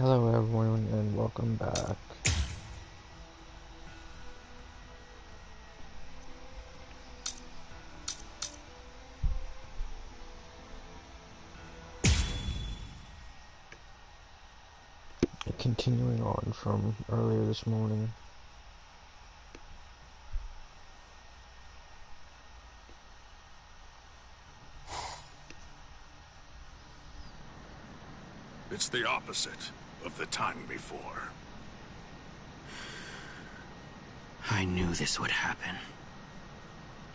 Hello everyone and welcome back. Continuing on from earlier this morning. It's the opposite of the time before. I knew this would happen.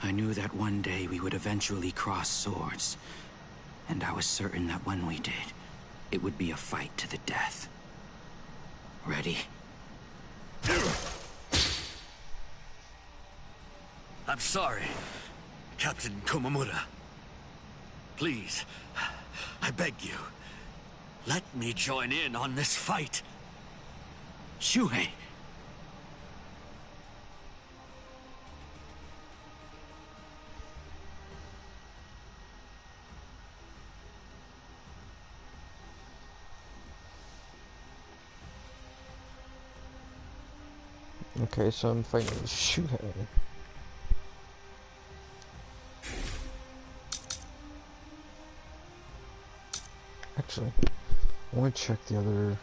I knew that one day we would eventually cross swords. And I was certain that when we did, it would be a fight to the death. Ready? I'm sorry, Captain Komamura. Please, I beg you, let me join in on this fight. Shuhei! Okay, so I'm fighting with Shuhei. Actually, I want to check the other...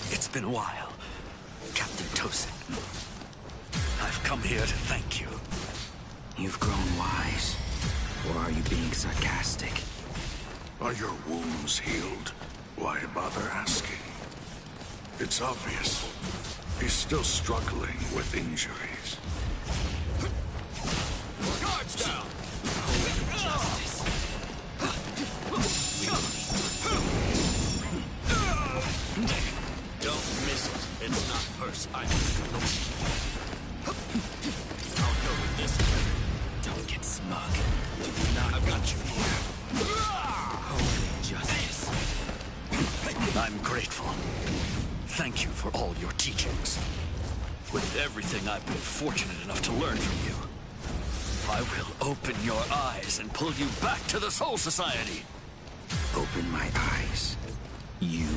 It's been a while, Captain Tosin. I've come here to thank you. You've grown wise. Or are you being sarcastic? Are your wounds healed? Why bother asking? It's obvious. He's still struggling with injuries. Guards down! Don't miss it. It's not first. I'll go with this. Don't get smug. I've got you here. Holy justice. I'm grateful. Thank you for all your teachings. With everything I've been fortunate enough to learn from you, I will open your eyes and pull you back to the Soul Society. Open my eyes. You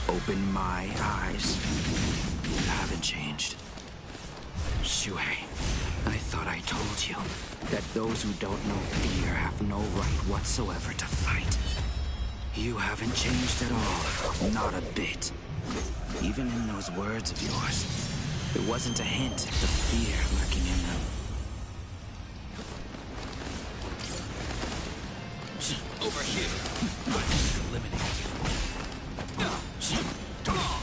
open my eyes. You haven't changed. Shuhei, I thought I told you that those who don't know fear have no right whatsoever to fight. You haven't changed at all, not a bit. Even in those words of yours, there wasn't a hint of fear lurking in them. Over here. I'm eliminated. Come on!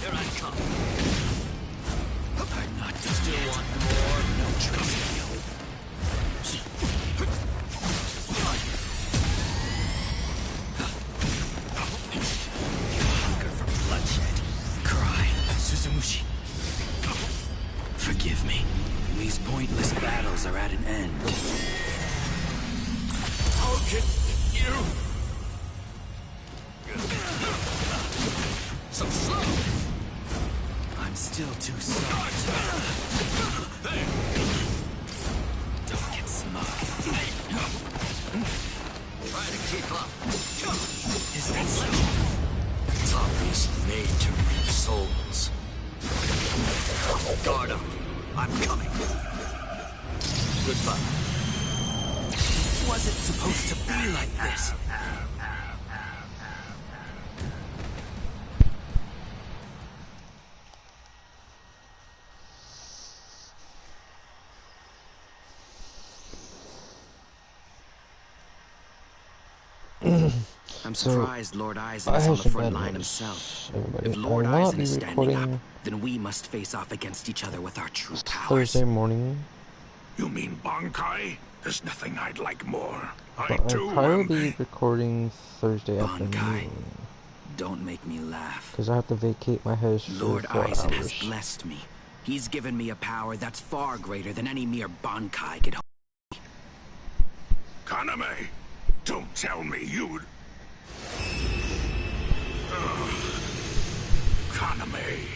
Here I come. I'm not done Still yet. want more? No trust in you. Hunger for bloodshed. Cry, Suzumushi. Forgive me. These pointless battles are at an end. How can you? So slow! I'm still too soft. Don't get smug. Try to keep up. Is that so? It's obviously made to reap souls. Guard up. I'm coming. Goodbye. It wasn't supposed to be like this. I'm So, surprised Lord Eisen I is on have the some front bad line news, himself. everybody. If I Lord will not Eisen be is standing up, recording then we must face off against each other with our true this powers. Thursday morning, You mean Bankai? There's nothing I'd like more. I but I'll too probably am. be recording Thursday Bankai. afternoon. Don't make me laugh. Because I have to vacate my house for Lord 4 Eisen has hours. blessed me. He's given me a power that's far greater than any mere Bankai could hold. Kaname, don't tell me you'd... Ugh. Kaname.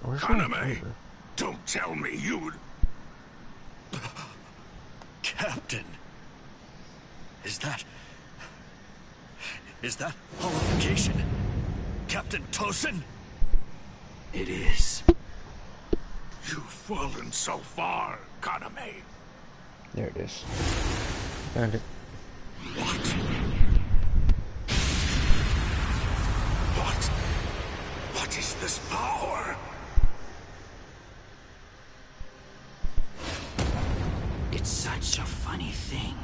Where's my Kaname, brother? don't tell me you'd... Captain. Is that holographication? Captain Tosin? It is. You've fallen so far, Kaname. There it is. Found it. What? What is this power? It's such a funny thing.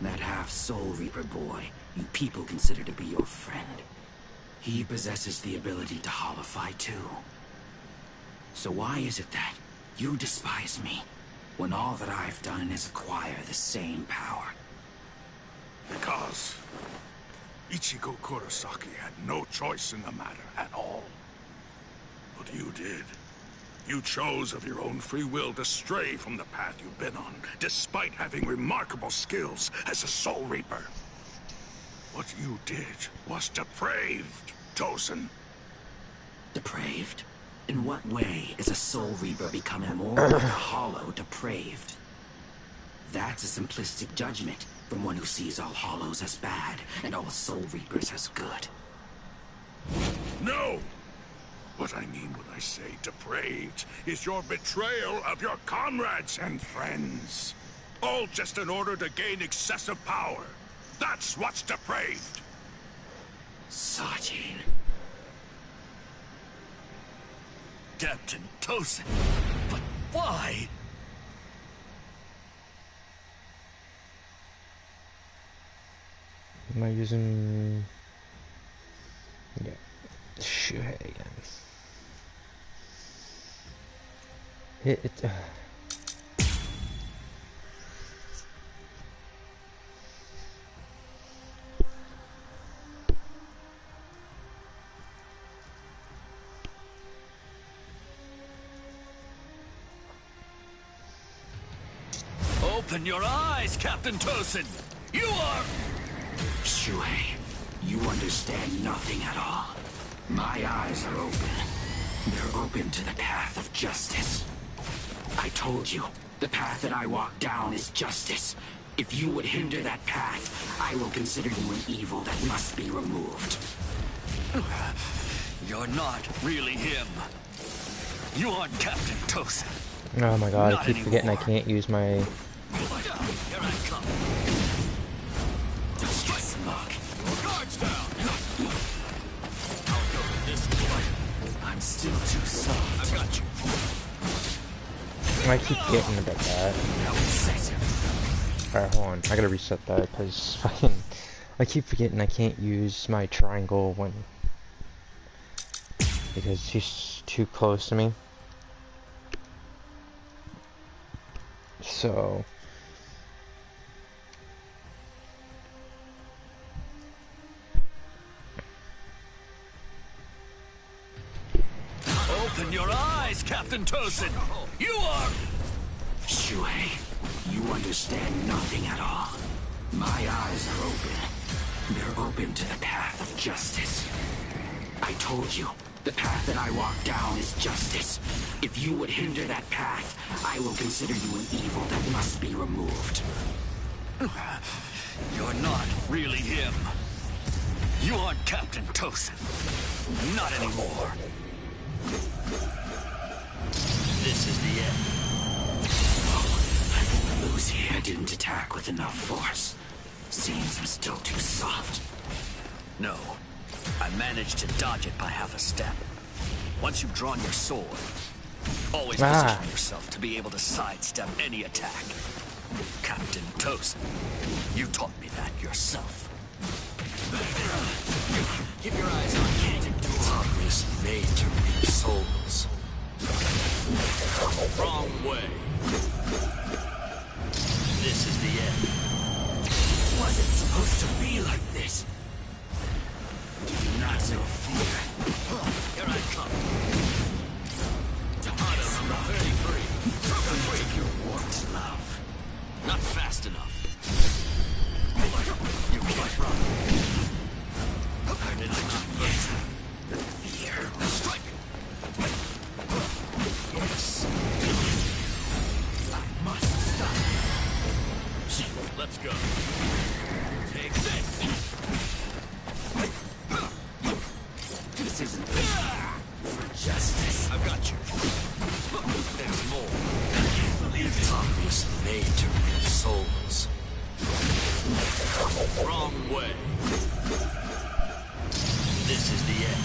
That half-Soul Reaper boy you people consider to be your friend. He possesses the ability to holofy too. So why is it that you despise me, when all that I've done is acquire the same power? Because Ichigo Kurosaki had no choice in the matter at all. But you did. You chose of your own free will to stray from the path you've been on, despite having remarkable skills as a Soul Reaper. What you did was depraved, Tosin. Depraved? In what way is a Soul Reaper becoming more like a hollow depraved? That's a simplistic judgment from one who sees all hollows as bad and all Soul Reapers as good. No! What I mean when I say depraved is your betrayal of your comrades and friends. All just in order to gain excessive power. That's what's depraved. Sajin. Captain Tosin. But why? Am I using... Yeah. Shuhei again. It Open your eyes, Captain Tosin! You are... Shuhei, you understand nothing at all. My eyes are open. They're open to the path of justice. I told you, the path that I walk down is justice. If you would hinder that path, I will consider you an evil that must be removed. You're not really him. You aren't Captain Tosin. oh my god, Not I keep forgetting I anymore. can't use my... Here I come. Strike smug. Guards down! I'll go this way. I'm still too soft. I've got you. I keep forgetting about that. How excessive. Alright, hold on. I gotta reset that, because fucking... I keep forgetting I can't use my triangle when... because she's too close to me. So... Open your eyes, Captain Tosin! You are... Shuhei, you understand nothing at all. My eyes are open. They're open to the path of justice. I told you, the path that I walk down is justice. If you would hinder that path, I will consider you an evil that must be removed. You're not really him. You aren't Captain Tosin. Not anymore. This is the end. I won't lose here. I didn't attack with enough force. Seems I'm still too soft. No. I managed to dodge it by half a step. Once you've drawn your sword, always position yourself to be able to sidestep any attack. Captain Tosin, you taught me that yourself. Keep your eyes on Captain Tosin. Is made to reap souls. Wrong way. This is the end. It wasn't supposed to be like this. Not so fear. Here I come. Autumn number 33. Free your warped love. Not fast enough. You can't run. Where did I not get? The fear. Strike! Yes. I must stop. Let's go. Take this! This isn't for justice. I've got you. There's more. I can't believe it. Obviously made to reap souls. Wrong way. This is the end.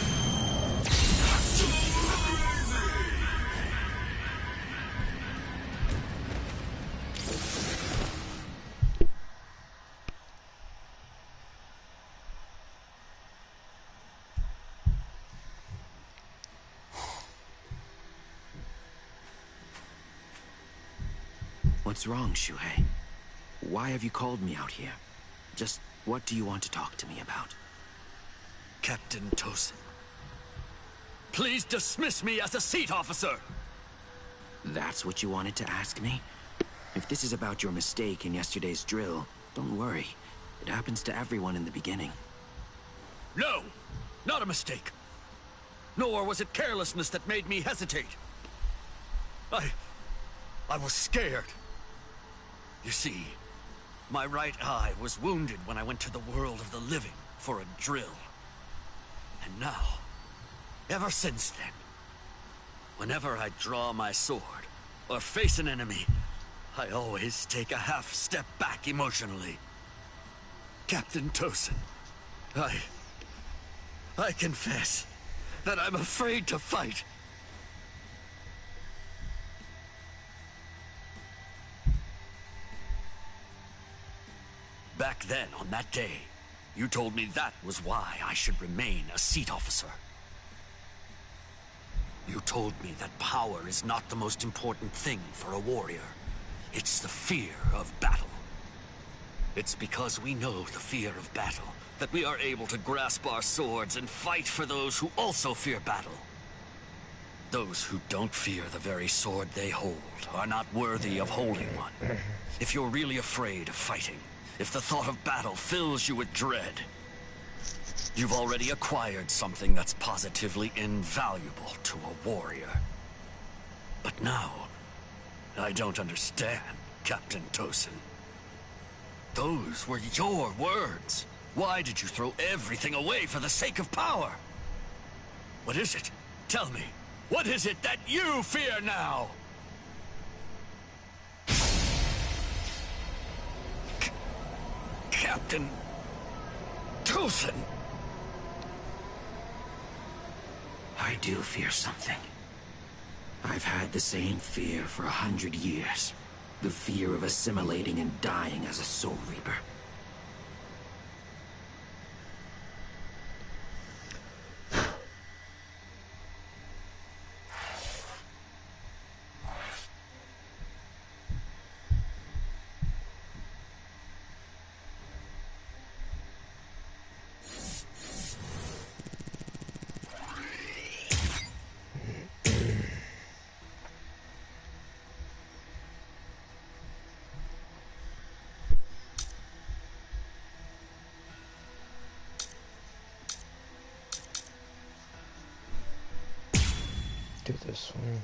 What's wrong, Shuhei? Why have you called me out here? Just what do you want to talk to me about? Captain Tosin, please dismiss me as a seat officer! That's what you wanted to ask me? If this is about your mistake in yesterday's drill, don't worry. It happens to everyone in the beginning. No! Not a mistake! Nor was it carelessness that made me hesitate. I was scared. You see, my right eye was wounded when I went to the world of the living for a drill. And now, ever since then, whenever I draw my sword or face an enemy, I always take a half step back emotionally. Captain Tosin, I confess that I'm afraid to fight. Back then, on that day, you told me that was why I should remain a seat officer. You told me that power is not the most important thing for a warrior. It's the fear of battle. It's because we know the fear of battle that we are able to grasp our swords and fight for those who also fear battle. Those who don't fear the very sword they hold are not worthy of holding one. If you're really afraid of fighting, if the thought of battle fills you with dread, you've already acquired something that's positively invaluable to a warrior. But now, I don't understand, Captain Tosin. Those were your words. Why did you throw everything away for the sake of power? What is it? Tell me. What is it that you fear now? Captain Tosin. I do fear something. I've had the same fear for 100 years. The fear of assimilating and dying as a Soul Reaper. Do this one.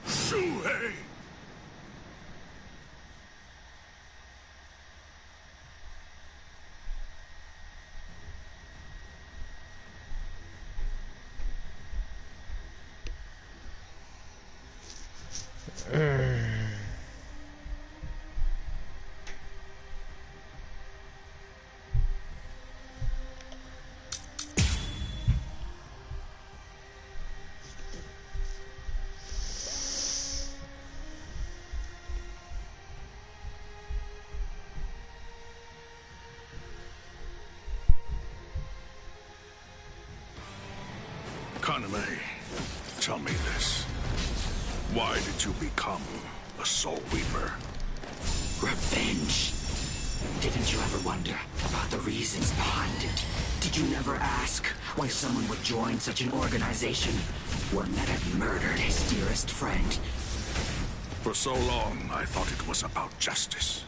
Shuhei! Kaname, tell me this. Why did you become a Soul Reaper? Revenge. Didn't you ever wonder about the reasons behind it? Did you never ask why someone would join such an organization? One that had murdered his dearest friend? For so long, I thought it was about justice.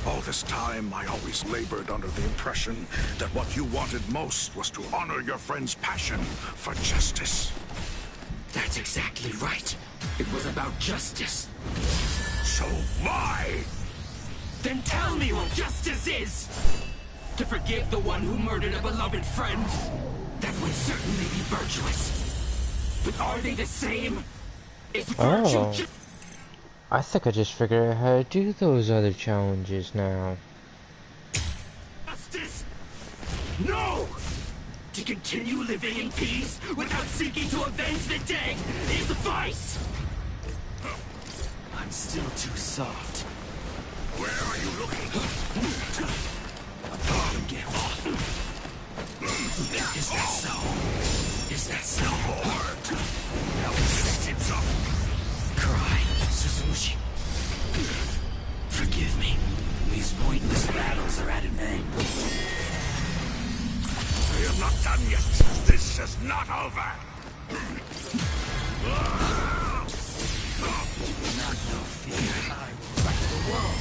All this time, I always labored under the impression that what you wanted most was to honor your friend's passion for justice. That's exactly right. It was about justice. So why? Then tell me what justice is! To forgive the one who murdered a beloved friend? That would certainly be virtuous. But are they the same? Is virtue Oh. I think I just figured out how to do those other challenges now. justice? No! To continue living in peace without seeking to avenge the dead is vice! I'm still too soft. Where are you looking? Get off. Is that so? Is that so? Now he sets himself. Cry, Suzushi. Forgive me. These pointless battles are at an end. I am not done yet. This is not over. Not no fear. I will fight the world.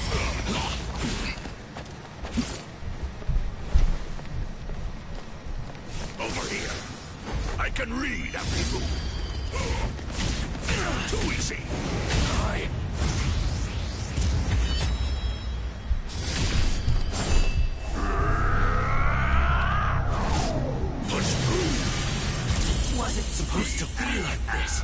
Over here. I can read every move. Too easy. Push through. Was it supposed to be like this?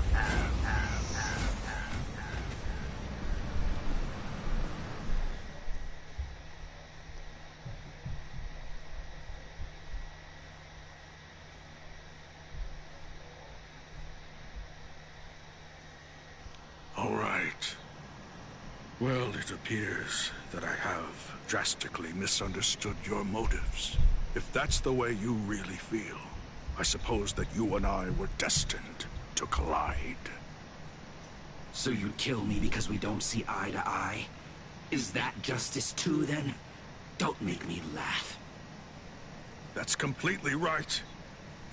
All right. Well, it appears that I have drastically misunderstood your motives. If that's the way you really feel, I suppose that you and I were destined to collide. So you'd kill me because we don't see eye to eye? Is that justice too, then? Don't make me laugh. That's completely right.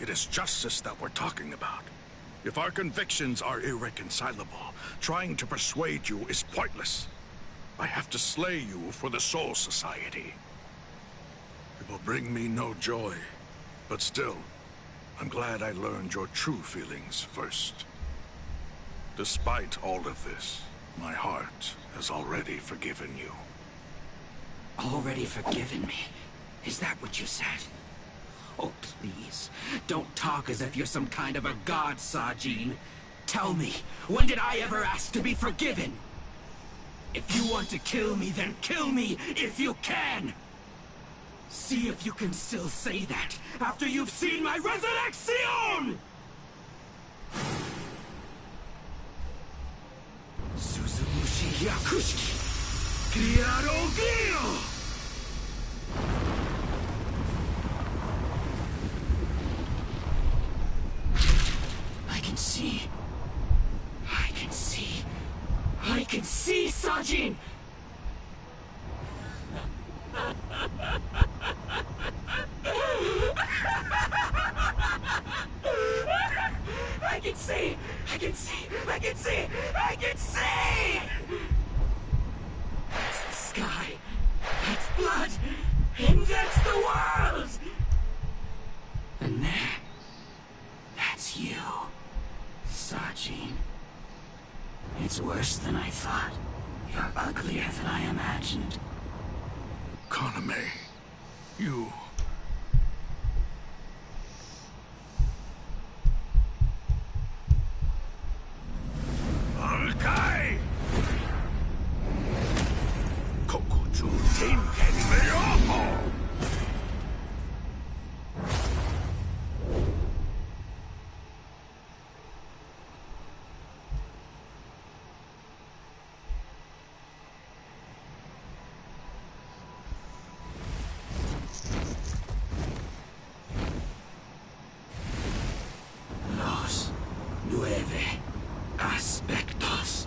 It is justice that we're talking about. If our convictions are irreconcilable, trying to persuade you is pointless. I have to slay you for the Soul Society. It will bring me no joy, but still, I'm glad I learned your true feelings first. Despite all of this, my heart has already forgiven you. Already forgiven me? Is that what you said? Oh, please. Don't talk as if you're some kind of a god, Sajin. Tell me, when did I ever ask to be forgiven? If you want to kill me, then kill me if you can! See if you can still say that after you've seen my resurrection! Suzumushi Yakushiki! Criado Grio! I can see. I can see. I can see, Sajin! I can see! I can see! I can Index the world! And there, that's you, Sajin. It's worse than I thought. You're uglier than I imagined. Kaname, you... Alkai! Kokuju Tenken Meoho! Los 9 aspectos.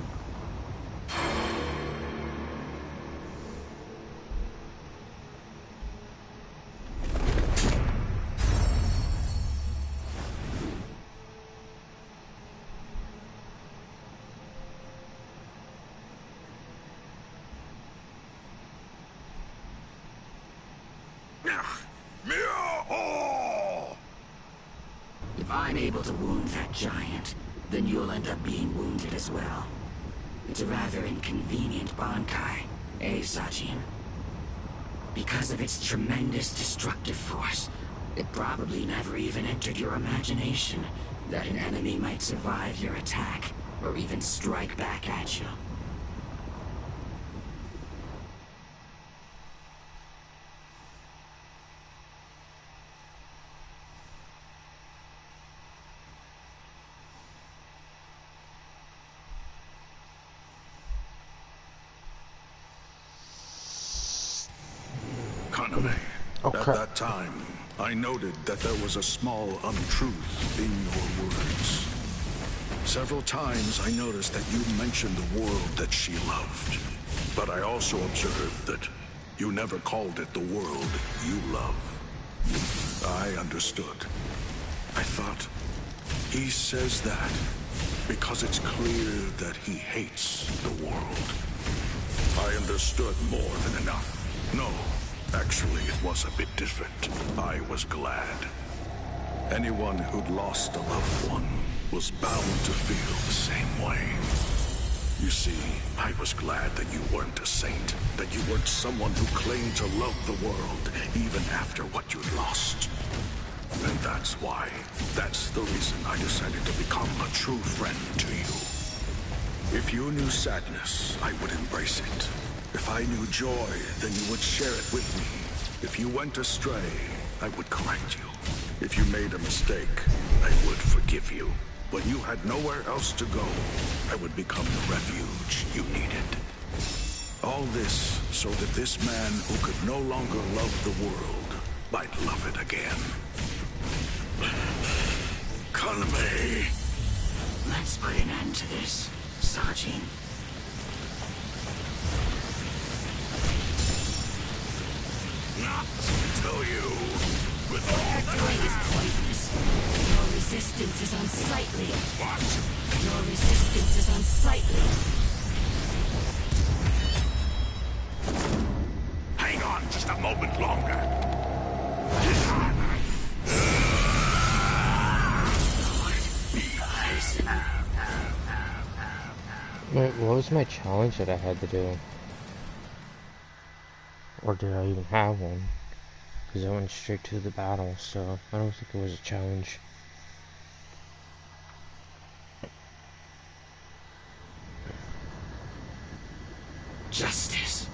Meoho! If I'm able to wound that giant, then you'll end up being wounded as well. It's a rather inconvenient Bankai, eh, Sajin? Because of its tremendous destructive force, it probably never even entered your imagination that an enemy might survive your attack, or even strike back at you. Kaname, Okay. at that time, I noted that there was a small untruth in your words. Several times I noticed that you mentioned the world that she loved. But I also observed that you never called it the world you love. I understood. I thought, he says that because it's clear that he hates the world. I understood more than enough. No, actually it was a bit different. I was glad. Anyone who'd lost a loved one was bound to feel the same way. You see, I was glad that you weren't a saint, that you weren't someone who claimed to love the world even after what you'd lost. And that's the reason I decided to become a true friend to you. If you knew sadness, I would embrace it. If I knew joy, then you would share it with me. If you went astray, I would correct you. If you made a mistake, I would forgive you. When you had nowhere else to go, I would become the refuge you needed. All this so that this man who could no longer love the world might love it again. Kaname! Let's put an end to this, Sajin. Not until you... With all That fight is pointless. Your resistance is unsightly. What? Your resistance is unsightly. Hang on just a moment longer. Wait, what was my challenge that I had to do? Or did I even have one? Because I went straight to the battle, so I don't think it was a challenge. Justice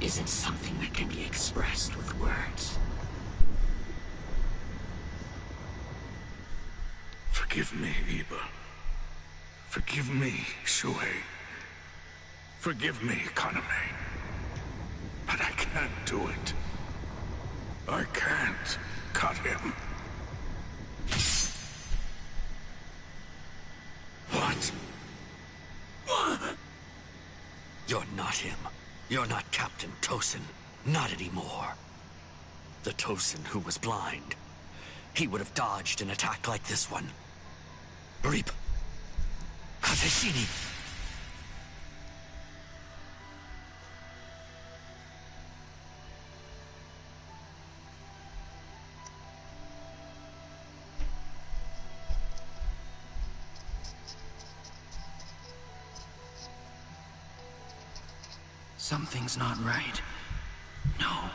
isn't something that can be expressed with words. Forgive me, Iba. Forgive me, Shuhei. Forgive me, Kaname. But I can't do it. I can't cut him. What? You're not him. You're not Captain Tosin. Not anymore. The Tosin who was blind. He would have dodged an attack like this one. Reap. Kateshini. Something's not right. No,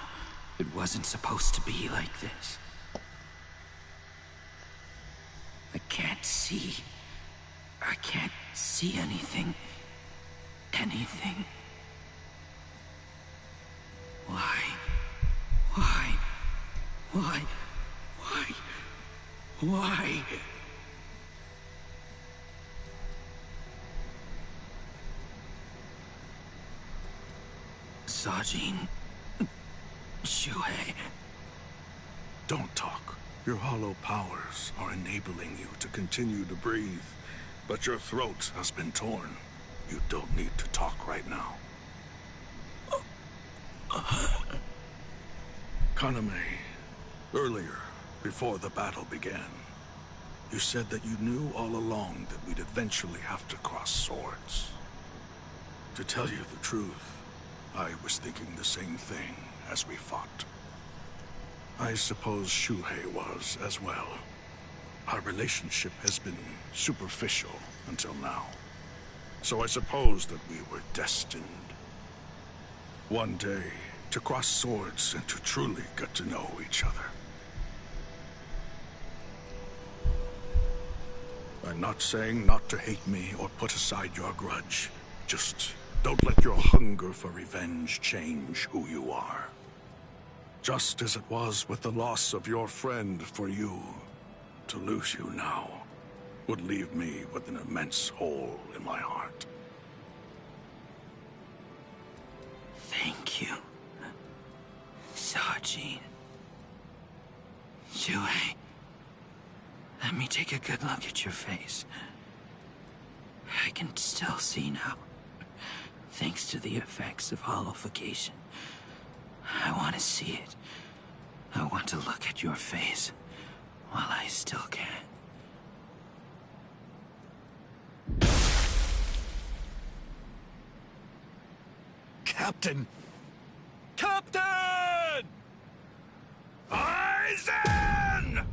it wasn't supposed to be like this. I can't see. I can't see anything. Anything. Why? Why? Why? Why? Why? Sajin. Shuhei. Don't talk. Your hollow powers are enabling you to continue to breathe, but your throat has been torn. You don't need to talk right now. Kaname, earlier, before the battle began, you said that you knew all along that we'd eventually have to cross swords. To tell you the truth, I was thinking the same thing as we fought. I suppose Shuhei was as well. Our relationship has been superficial until now. So I suppose that we were destined. One day, to cross swords and to truly get to know each other. I'm not saying not to hate me or put aside your grudge. Just don't let your hunger for revenge change who you are. Just as it was with the loss of your friend for you, to lose you now would leave me with an immense hole in my heart. Thank you, Sajin. Shuhei, let me take a good look at your face. I can still see now, thanks to the effects of hollowification. I want to see it. I want to look at your face while I still can. Captain! Captain! Aizen!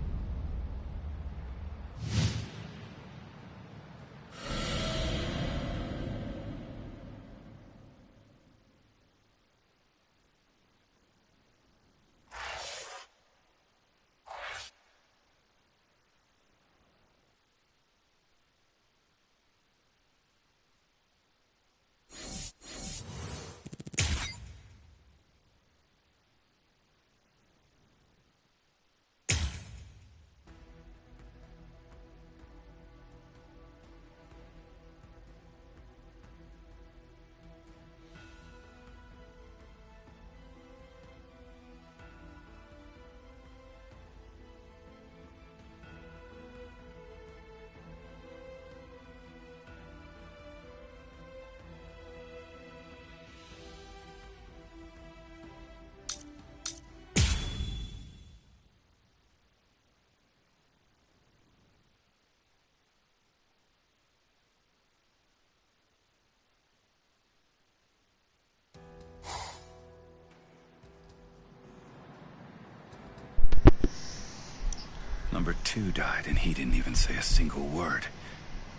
Number 2 died and he didn't even say a single word.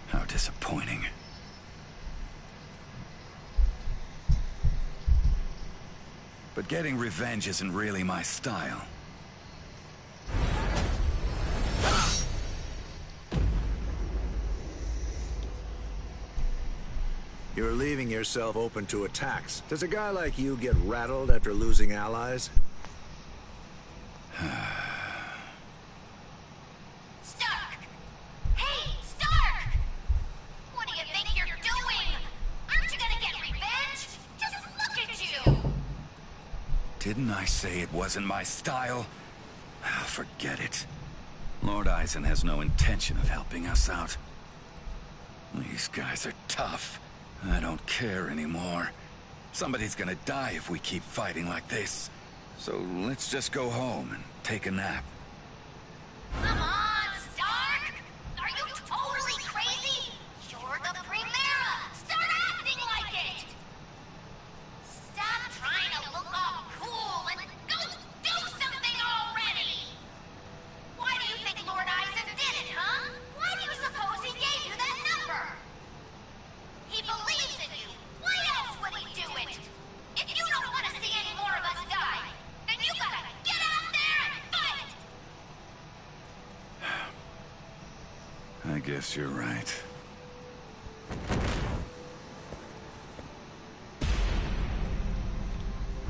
How disappointing. But getting revenge isn't really my style. You're leaving yourself open to attacks. Does a guy like you get rattled after losing allies? Stark! Hey, Stark! What do you think you're doing? Aren't you gonna get revenge? Just look at you! Didn't I say it wasn't my style? Forget it. Lord Aizen has no intention of helping us out. These guys are tough. I don't care anymore. Somebody's gonna die if we keep fighting like this. So let's just go home and take a nap. Come on, Stark! Are you totally crazy? You're the Primera! Start acting like it! Stop trying to look all cool and go do something already! Why do you think Lord Aizen did it, huh? Why do you suppose he gave you that number? He believes in you. Why else would he do it? It's I guess you're right.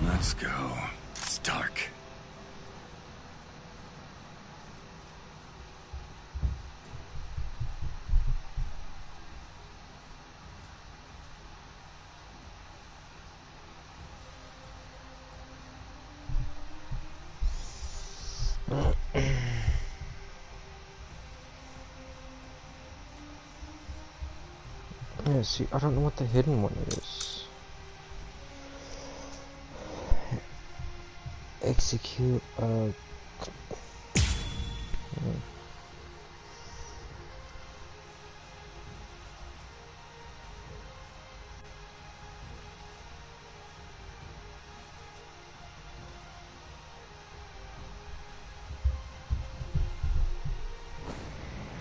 Let's go. It's dark. Yeah, see, I don't know what the hidden one is. Execute,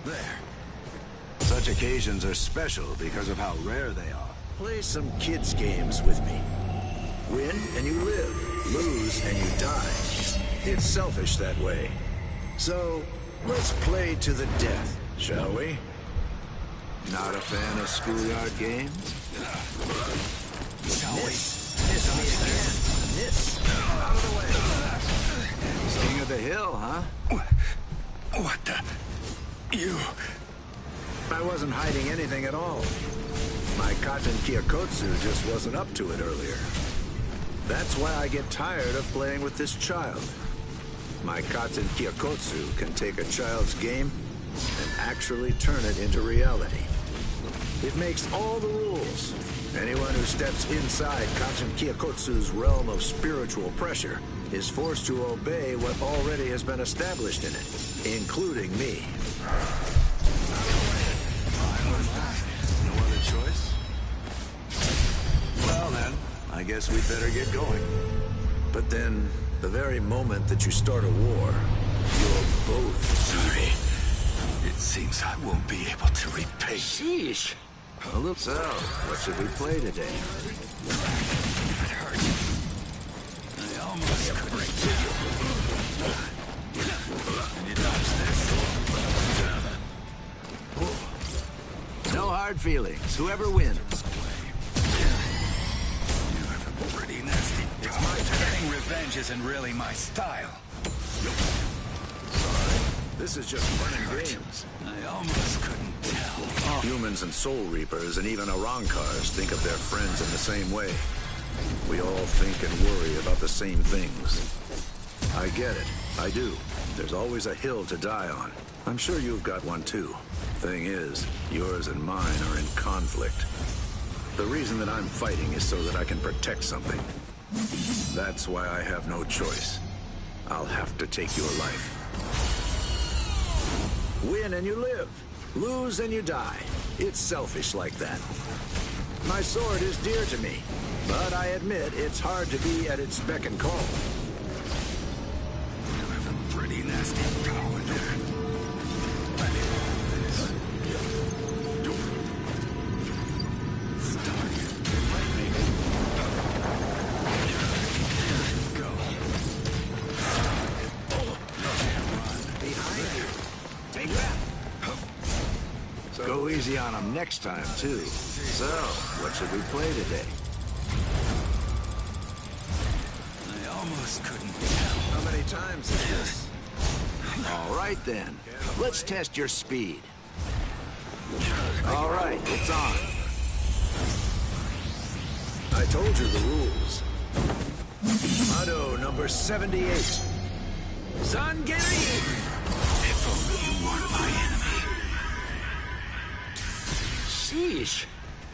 There. Such occasions are special because of how rare they are. Play some kids' games with me. Win and you live. Lose and you die. It's selfish that way. So, let's play to the death, shall we? Not a fan of schoolyard games? Shall we? Miss me again. Miss. Out of the way. King of the hill, huh? What the... You... I wasn't hiding anything at all. My Katen Kyokotsu just wasn't up to it earlier. That's why I get tired of playing with this child. My Katen Kyokotsu can take a child's game and actually turn it into reality. It makes all the rules. Anyone who steps inside Katen Kyokotsu's realm of spiritual pressure is forced to obey what already has been established in it, including me. No other choice? Well then, I guess we'd better get going. But then, the very moment that you start a war, you're both... Sorry. It seems I won't be able to repay you. Sheesh! A little... So, what should we play today? It hurt. I almost couldn't break you. Can you dodge this? No hard feelings. Whoever wins. You have a pretty nasty... It's my turn. Getting revenge isn't really my style. Sorry. This is just fun and games. I almost couldn't tell. Humans and Soul Reapers and even Arankars think of their friends in the same way. We all think and worry about the same things. I get it. I do. There's always a hill to die on. I'm sure you've got one too. Thing is, yours and mine are in conflict. The reason that I'm fighting is so that I can protect something. That's why I have no choice. I'll have to take your life. Win and you live. Lose and you die. It's selfish like that. My sword is dear to me, but I admit it's hard to be at its beck and call. You have a pretty nasty power there. I mean, this... Start. Go. Behind you. Take that. Go easy on him next time, too. So, what should we play today? I almost couldn't tell. How many times is this? All right, then. Let's test your speed. All right, it's on. I told you the rules. Motto number 78. Zangiri! If only you weren't my enemy. Sheesh.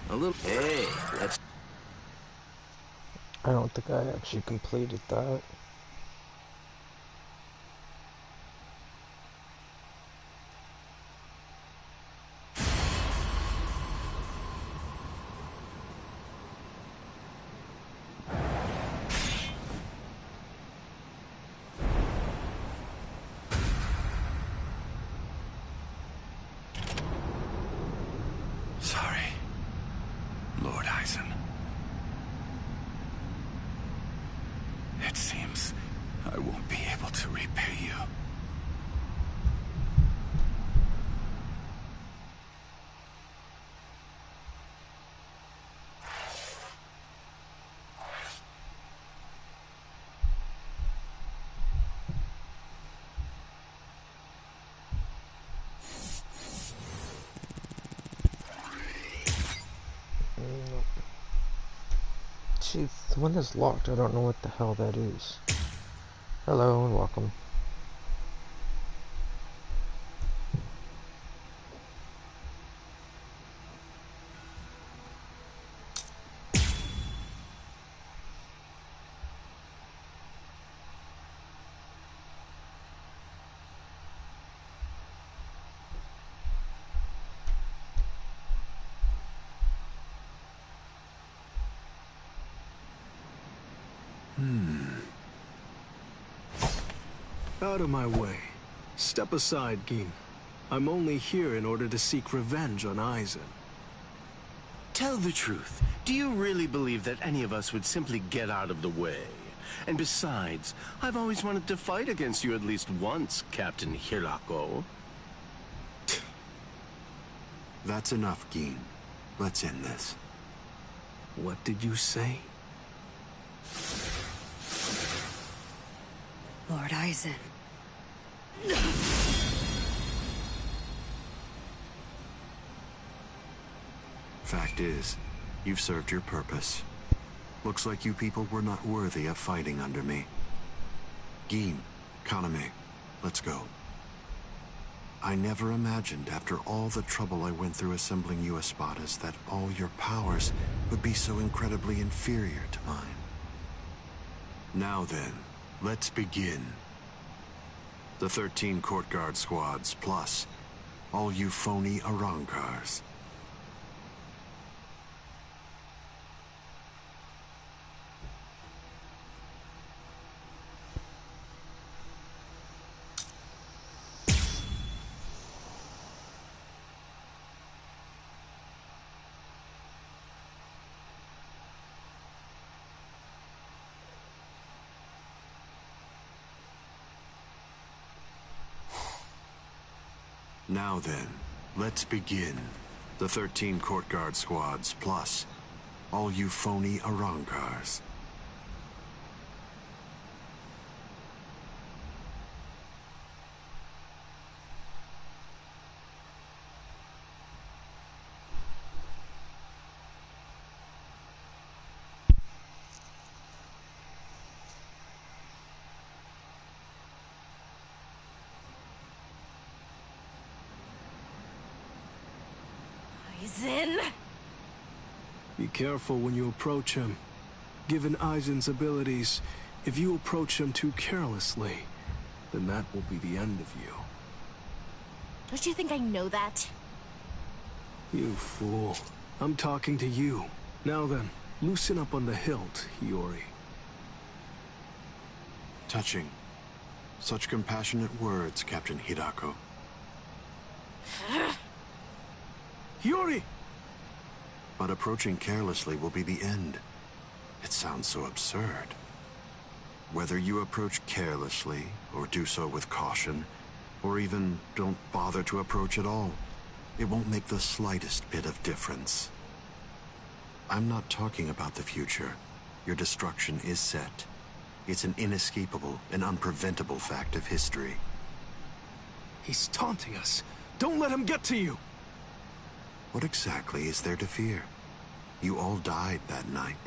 A little... Hey, let's... I don't think I actually completed that. Sorry, Lord Eisen. It seems I won't be able to repay you. See, the one that's locked, I don't know what the hell that is. Hello and welcome. Out of my way. Step aside, Gin. I'm only here in order to seek revenge on Aizen. Tell the truth. Do you really believe that any of us would simply get out of the way? And besides, I've always wanted to fight against you at least once, Captain Hirako. That's enough, Gin. Let's end this. What did you say? Lord Aizen. Fact is, you've served your purpose. Looks like you people were not worthy of fighting under me. Gin, Kaname, let's go. I never imagined, after all the trouble I went through assembling you Espadas, that all your powers would be so incredibly inferior to mine. Now then, let's begin. The 13 court guard squads, plus all you phony Arrancars. Now then, let's begin. The 13 court guard squads, plus all you phony Arrancars. Aizen? Be careful when you approach him. Given Aizen's abilities, if you approach him too carelessly, then that will be the end of you. Don't you think I know that? You fool. I'm talking to you. Now then, loosen up on the hilt, Hiyori. Touching. Such compassionate words, Captain Hirako. Hiyori! But approaching carelessly will be the end. It sounds so absurd. Whether you approach carelessly, or do so with caution, or even don't bother to approach at all, it won't make the slightest bit of difference. I'm not talking about the future. Your destruction is set. It's an inescapable and unpreventable fact of history. He's taunting us. Don't let him get to you! What exactly is there to fear? You all died that night.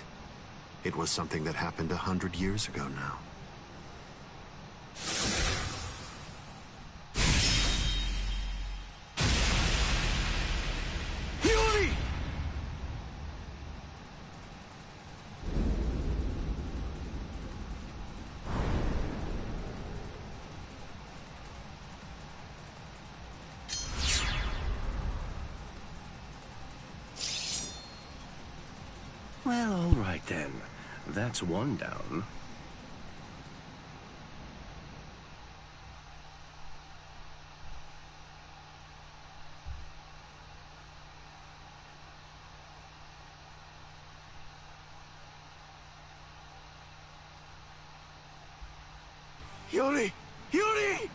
It was something that happened 100 years ago now. Hiyori! Well, all right then. That's one down. Hiyori! Hiyori!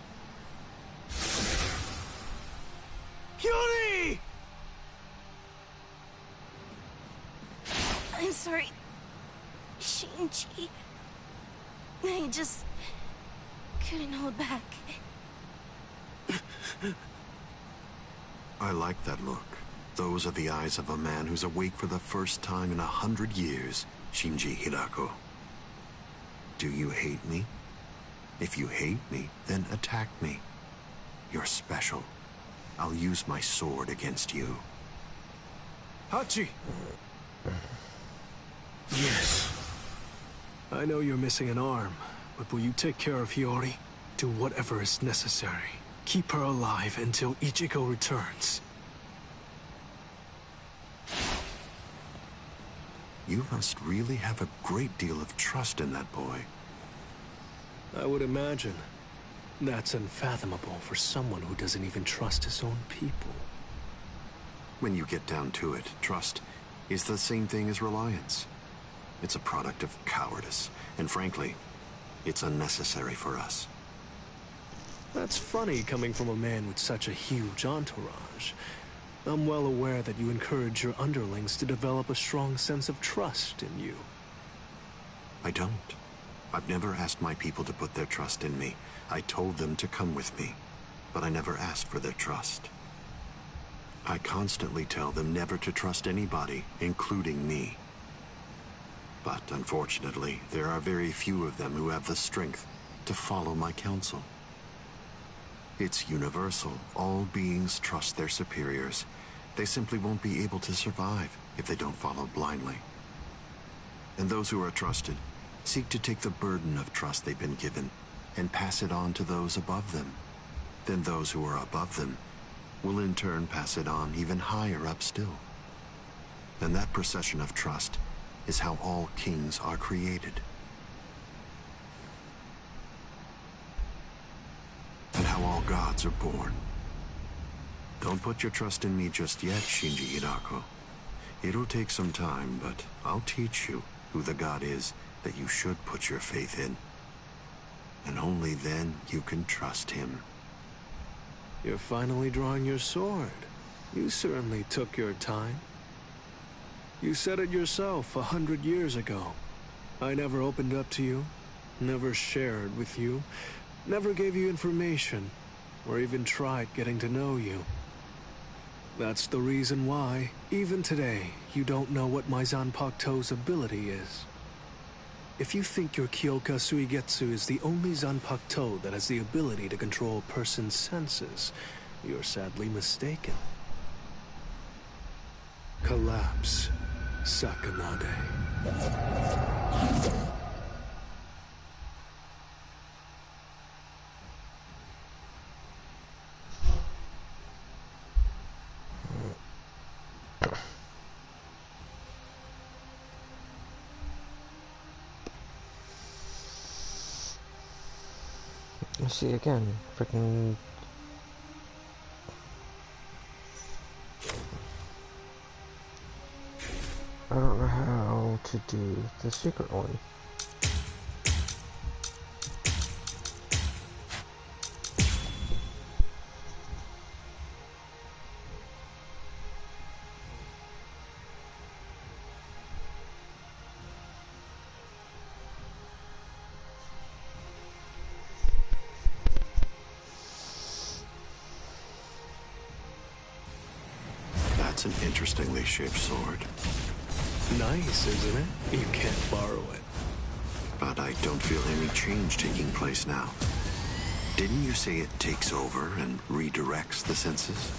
Hiyori! I'm sorry, Shinji. I just couldn't hold back. I like that look. Those are the eyes of a man who's awake for the first time in 100 years. Shinji Hirako. Do you hate me? If you hate me, then attack me. You're special. I'll use my sword against you. Hachi! Yes. I know you're missing an arm, but will you take care of Hiyori? Do whatever is necessary. Keep her alive until Ichigo returns. You must really have a great deal of trust in that boy. I would imagine. That's unfathomable for someone who doesn't even trust his own people. When you get down to it, trust is the same thing as reliance. It's a product of cowardice, and frankly, it's unnecessary for us. That's funny coming from a man with such a huge entourage. I'm well aware that you encourage your underlings to develop a strong sense of trust in you. I don't. I've never asked my people to put their trust in me. I told them to come with me, but I never asked for their trust. I constantly tell them never to trust anybody, including me. But unfortunately, there are very few of them who have the strength to follow my counsel. It's universal. All beings trust their superiors. They simply won't be able to survive if they don't follow blindly. And those who are trusted seek to take the burden of trust they've been given and pass it on to those above them. Then those who are above them will in turn pass it on even higher up still. And that procession of trust is how all kings are created. And how all gods are born. Don't put your trust in me just yet, Shinji Hirako. It'll take some time, but I'll teach you who the god is that you should put your faith in. And only then you can trust him. You're finally drawing your sword. You certainly took your time. You said it yourself 100 years ago. I never opened up to you, never shared with you, never gave you information, or even tried getting to know you. That's the reason why, even today, you don't know what my Zanpakuto's ability is. If you think your Kyoka Suigetsu is the only Zanpakuto that has the ability to control a person's senses, you're sadly mistaken. Collapse, Sakanade. See again, freaking. I don't know how to do the secret one. That's an interestingly shaped sword. Nice, isn't it? You can't borrow it. But I don't feel any change taking place now. Didn't you say it takes over and redirects the senses?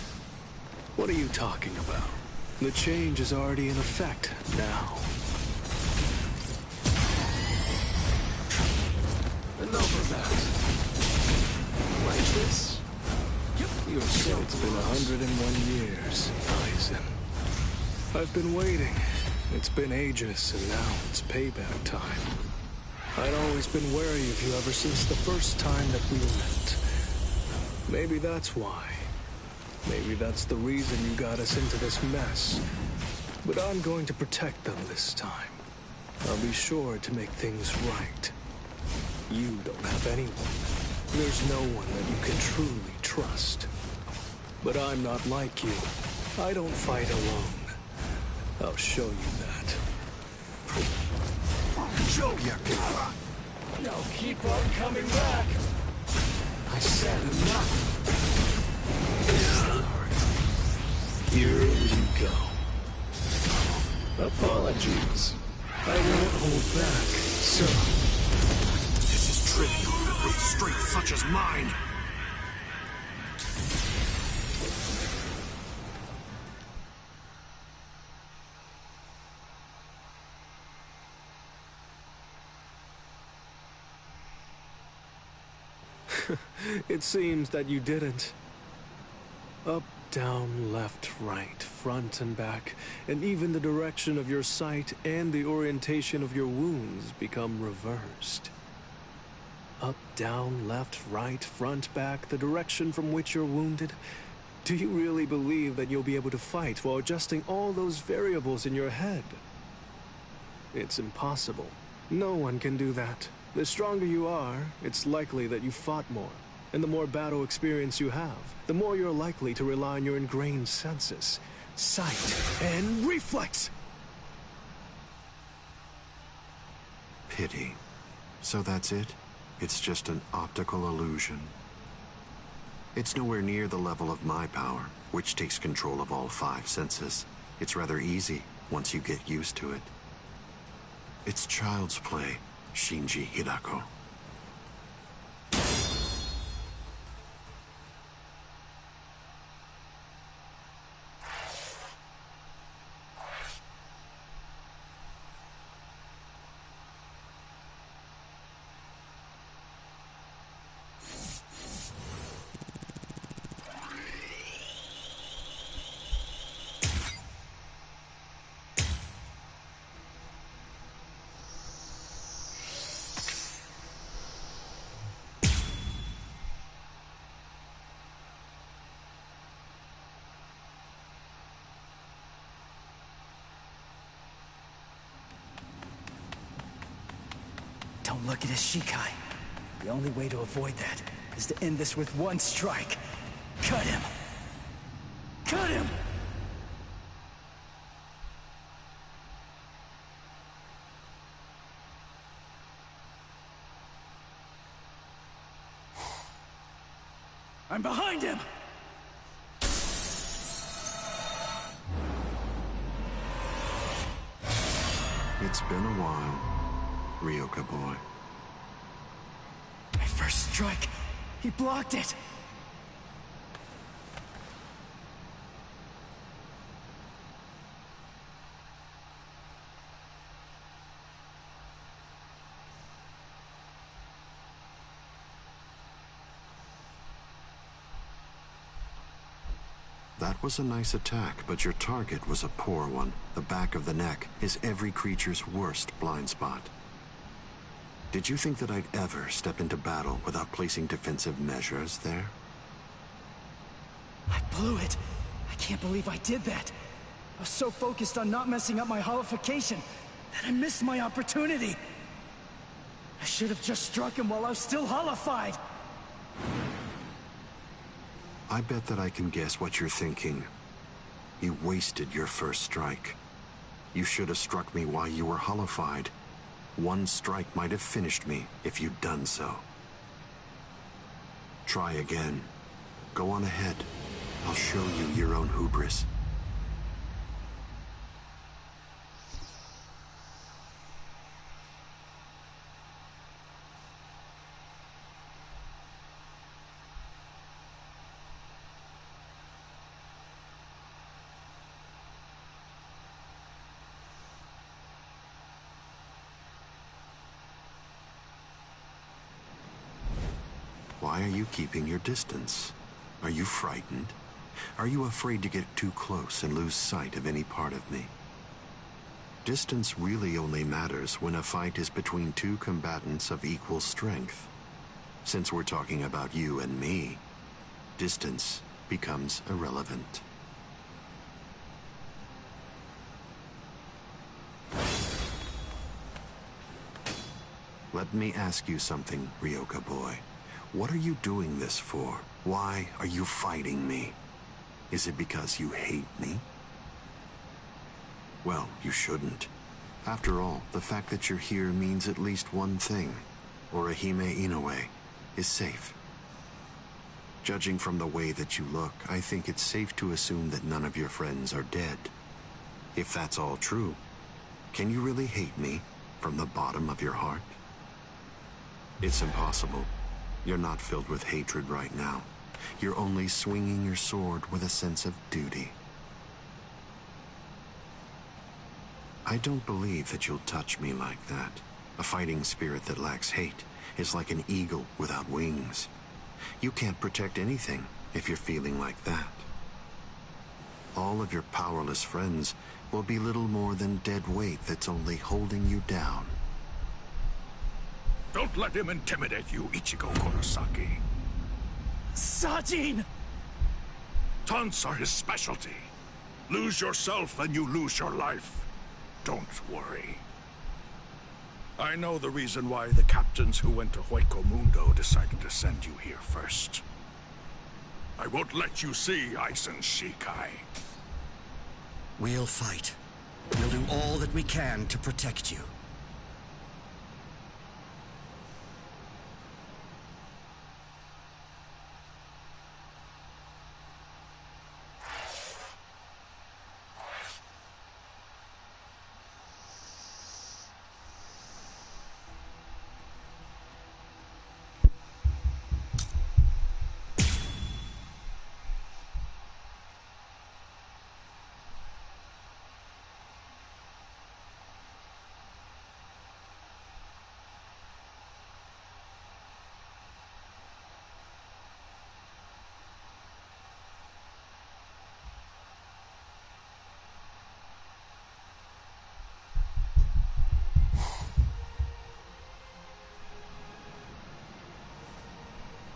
What are you talking about? The change is already in effect now. Enough of that. Like this. You said it's been 101 years, Aizen. I've been waiting. It's been ages, and now it's payback time. I'd always been wary of you ever since the first time that we met. Maybe that's why. Maybe that's the reason you got us into this mess. But I'm going to protect them this time. I'll be sure to make things right. You don't have anyone. There's no one that you can truly trust. But I'm not like you. I don't fight alone. I'll show you that. Show ya, Kara. Now keep on coming back. I said enough. Here we go. Apologies. I I won't hold back, so... This is trivial with strength such as mine. It seems that you didn't. Up, down, left, right, front and back, and even the direction of your sight and the orientation of your wounds become reversed. Up, down, left, right, front, back, the direction from which you're wounded. Do you really believe that you'll be able to fight while adjusting all those variables in your head? It's impossible. No one can do that. The stronger you are, it's likely that you fought more. And the more battle experience you have, the more you're likely to rely on your ingrained senses, sight, and reflex! Pity. So that's it? It's just an optical illusion. It's nowhere near the level of my power, which takes control of all 5 senses. It's rather easy once you get used to it. It's child's play, Shinji Hidako. Don't look at his Shikai. The only way to avoid that is to end this with one strike. Cut him! Cut him! I'm behind him! It's been a while, Ryoka boy. My first strike! He blocked it! That was a nice attack, but your target was a poor one. The back of the neck is every creature's worst blind spot. Did you think that I'd ever step into battle without placing defensive measures there? I blew it. I can't believe I did that. I was so focused on not messing up my holification that I missed my opportunity. I should have just struck him while I was still holified. I bet that I can guess what you're thinking. You wasted your first strike. You should have struck me while you were holified. One strike might have finished me if you'd done so. Try again. Go on ahead. I'll show you your own hubris. Why are you keeping your distance? Are you frightened? Are you afraid to get too close and lose sight of any part of me? Distance really only matters when a fight is between two combatants of equal strength. Since we're talking about you and me, distance becomes irrelevant. Let me ask you something, Ryoka boy. What are you doing this for? Why are you fighting me? Is it because you hate me? Well, you shouldn't. After all, the fact that you're here means at least one thing. Orihime Inoue is safe. Judging from the way that you look, I think it's safe to assume that none of your friends are dead. If that's all true, Can you really hate me from the bottom of your heart? It's impossible. You're not filled with hatred right now. You're only swinging your sword with a sense of duty. I don't believe that you'll touch me like that. A fighting spirit that lacks hate is like an eagle without wings. You can't protect anything if you're feeling like that. All of your powerless friends will be little more than dead weight that's only holding you down. Don't let him intimidate you, Ichigo Kurosaki. Sajin! Taunts are his specialty. Lose yourself and you lose your life. Don't worry. I know the reason why the captains who went to Hueco Mundo decided to send you here first. I won't let you see Aizen Shikai. We'll fight. We'll do all that we can to protect you.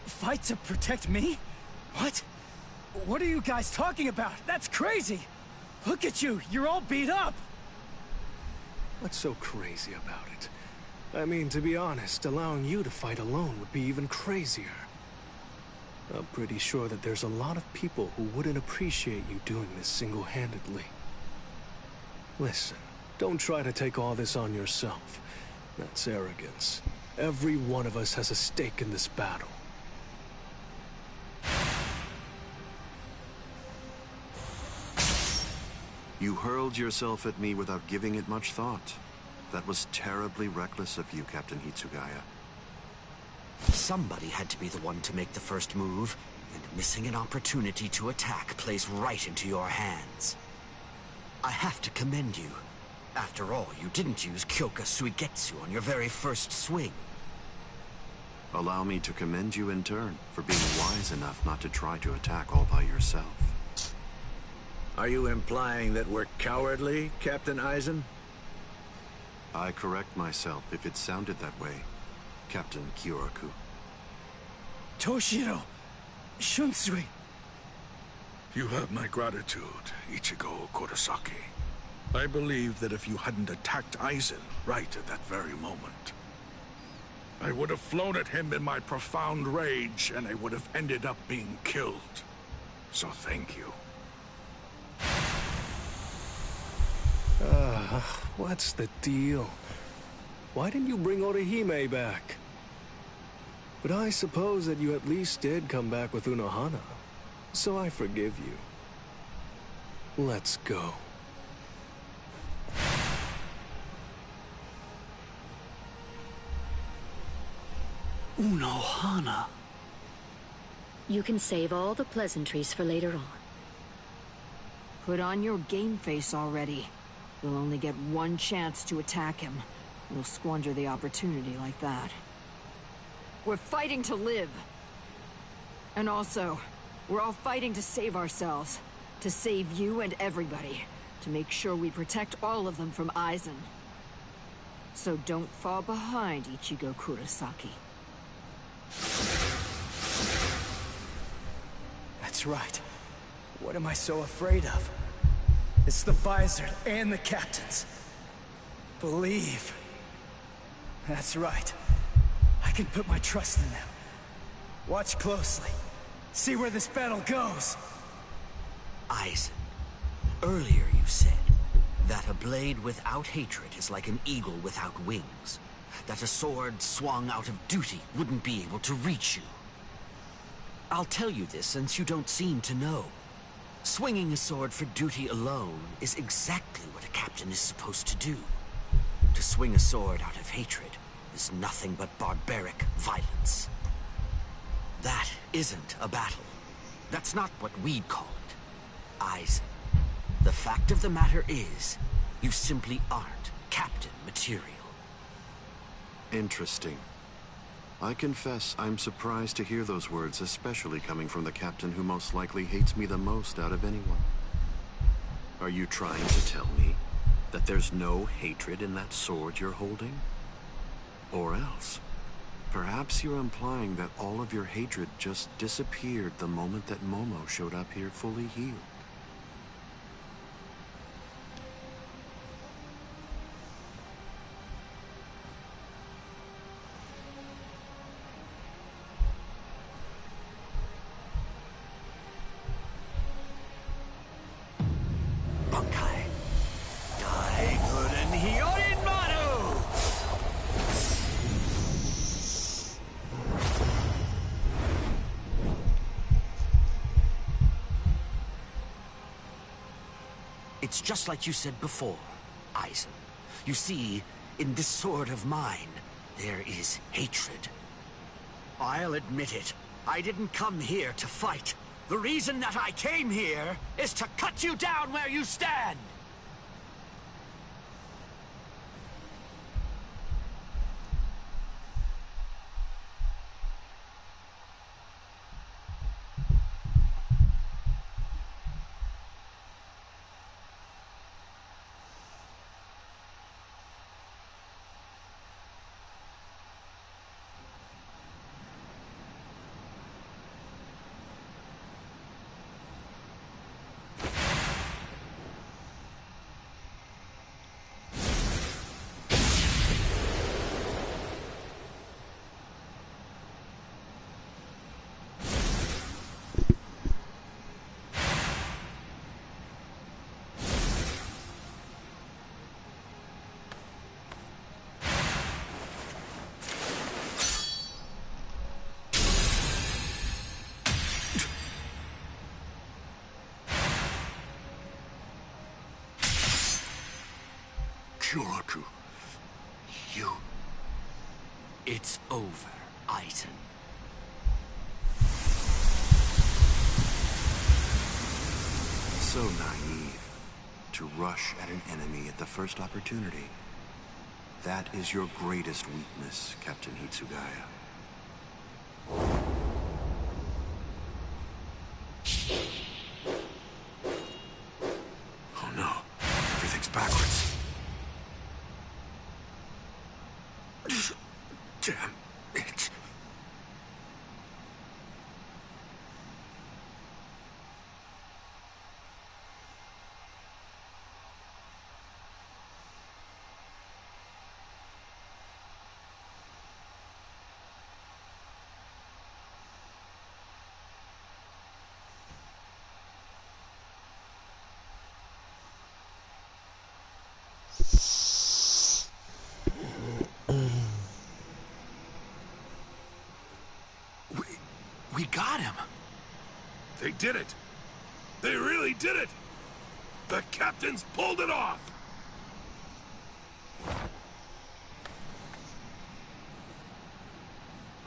Fight to protect me? What? What are you guys talking about? That's crazy! Look at you, you're all beat up! What's so crazy about it? I mean, to be honest, allowing you to fight alone would be even crazier. I'm pretty sure that there's a lot of people who wouldn't appreciate you doing this single-handedly. Listen, don't try to take all this on yourself. That's arrogance. Every one of us has a stake in this battle. You hurled yourself at me without giving it much thought. That was terribly reckless of you, Captain Hitsugaya. Somebody had to be the one to make the first move, and missing an opportunity to attack plays right into your hands. I have to commend you. After all, you didn't use Kyoka Suigetsu on your very first swing. Allow me to commend you in turn for being wise enough not to try to attack all by yourself. Are you implying that we're cowardly, Captain Aizen? I correct myself if it sounded that way, Captain Kyoraku. Toshiro! Shunsui! You have my gratitude, Ichigo Kurosaki. I believe that if you hadn't attacked Aizen right at that very moment, I would have flown at him in my profound rage, and I would have ended up being killed. So thank you. What's the deal? Why didn't you bring Orihime back? But I suppose that you at least did come back with Unohana, so I forgive you. Let's go. Unohana. You can save all the pleasantries for later on. Put on your game face already. You'll only get one chance to attack him. You'll squander the opportunity like that. We're fighting to live. And also, we're all fighting to save ourselves. To save you and everybody. To make sure we protect all of them from Aizen. So don't fall behind, Ichigo Kurosaki. That's right. What am I so afraid of? It's the Visor and the captains. Believe. That's right. I can put my trust in them. Watch closely. See where this battle goes. Aizen, earlier you said that a blade without hatred is like an eagle without wings. That a sword swung out of duty wouldn't be able to reach you. I'll tell you this since you don't seem to know. Swinging a sword for duty alone is exactly what a captain is supposed to do. To swing a sword out of hatred is nothing but barbaric violence. That isn't a battle. That's not what we'd call it. Aizen, the fact of the matter is, you simply aren't captain material. Interesting. I confess I'm surprised to hear those words, especially coming from the captain who most likely hates me the most out of anyone. Are you trying to tell me that there's no hatred in that sword you're holding? Or else, perhaps you're implying that all of your hatred just disappeared the moment that Momo showed up here fully healed. Bunkai. Daikuren Hyorin Manu! It's just like you said before, Aizen. You see, in this sword of mine, there is hatred. I'll admit it. I didn't come here to fight. The reason that I came here is to cut you down where you stand! Kyoraku, you... It's over, Aizen. So naive. To rush at an enemy at the first opportunity. That is your greatest weakness, Captain Hitsugaya. Oh no, everything's backwards. Damn it. We got him! They did it! They really did it! The captains pulled it off!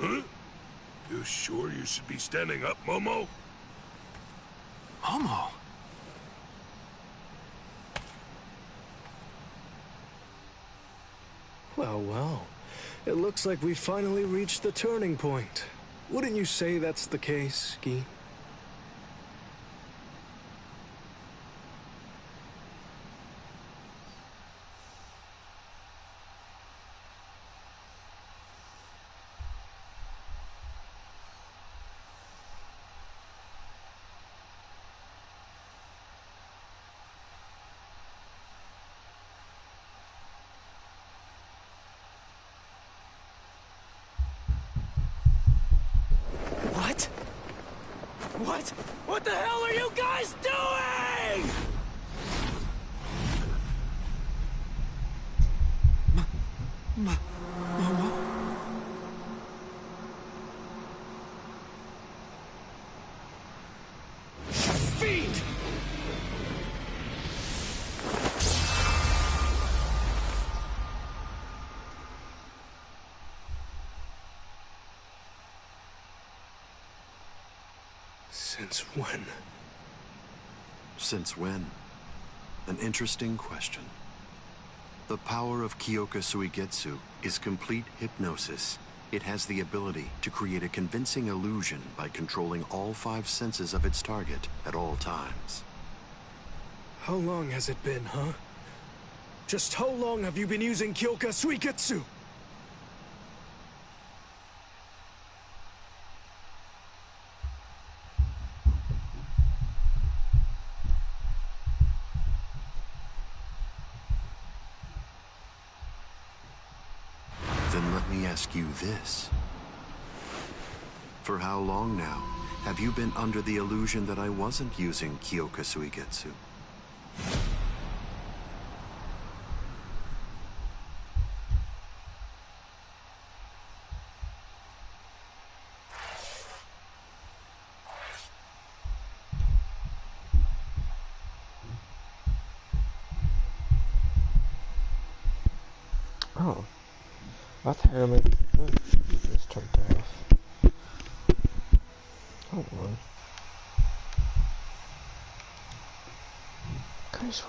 Huh? You sure you should be standing up, Momo? Momo? Well, well. It looks like we finally reached the turning point. Wouldn't you say that's the case, Gi? What? What the hell are you guys doing? Momo? Fiend! Since when? Since when? An interesting question. The power of Kyoka Suigetsu is complete hypnosis. It has the ability to create a convincing illusion by controlling all 5 senses of its target at all times. How long has it been, huh? Just how long have you been using Kyoka Suigetsu? Then let me ask you this. For how long now have you been under the illusion that I wasn't using Kyoka Suigetsu? Oh. I thought I might just turned off. Hold on. Guys,